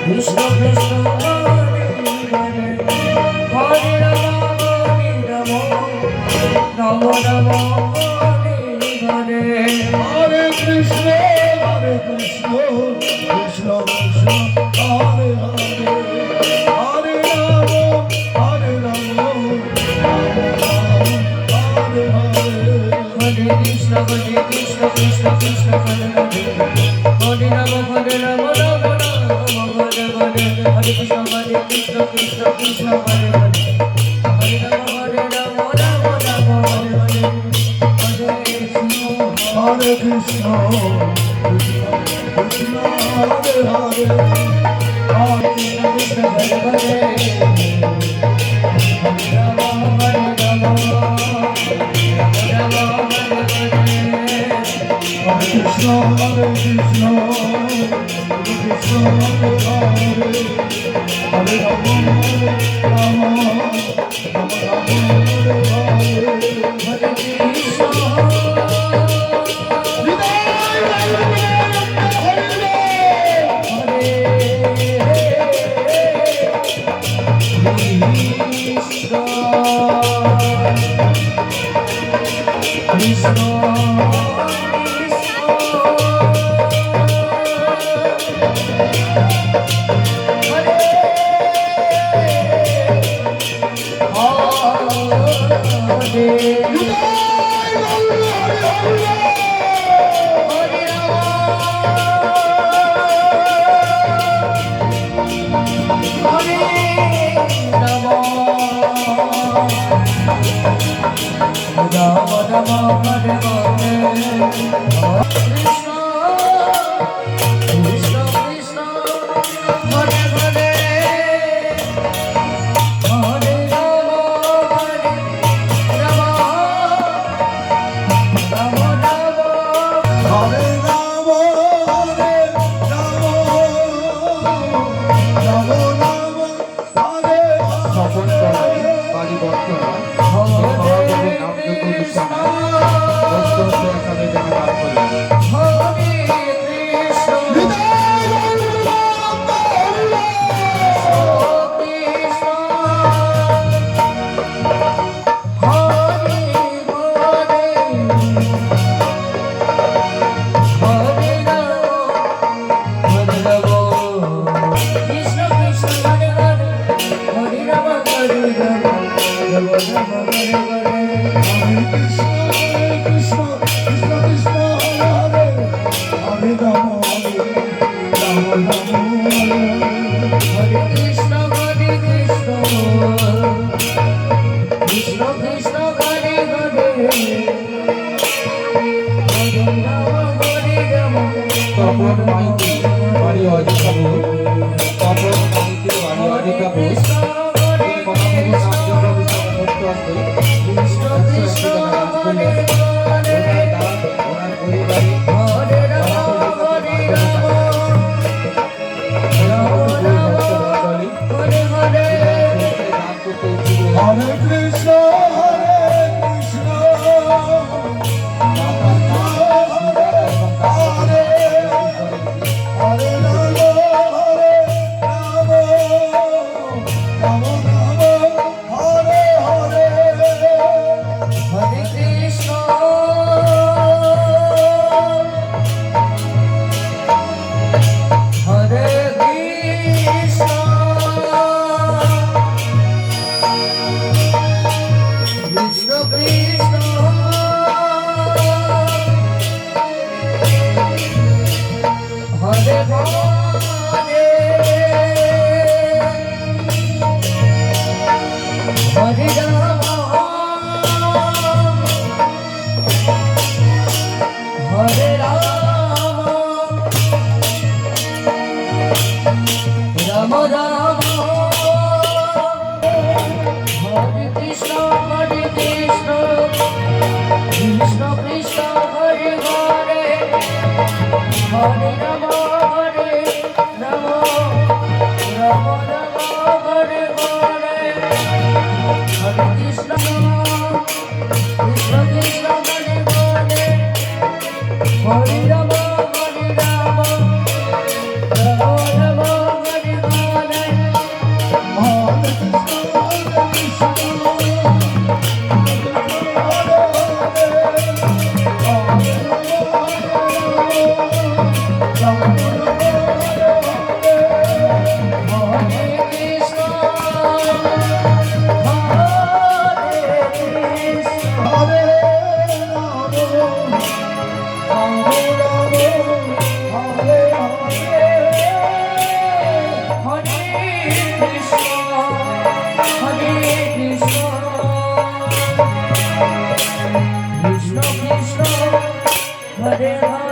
Krishna Krishna Hare Hare Hare Rama Rama Rama Hare Hare Hare Krishna Krishna Krishna Hare Hare Hare Rama Hare Rama Hare Hare Hare Krishna Krishna Krishna Hare Hare Hare Rama Rama Rama Hare Hare Krishna Krishna Krishna Hare Hare Hare Rama Rama Rama Hare Hare Hare Krishna Krishna Hare Hare Hare Krishna Hare Hare Krishna Hare Krishna Krishna Hare Hare Hare Rama Rama Hare Topon Maiti Bari Adhikapur Topon Maiti Bari Adhikapur তিনি মহাপ্রভু নামচন্দ্র বিষয়ে ভক্ত আছে 180 টাকা দান করলেন ওনার পরিবারে ভক্ত Hare Krishna, Hare Hare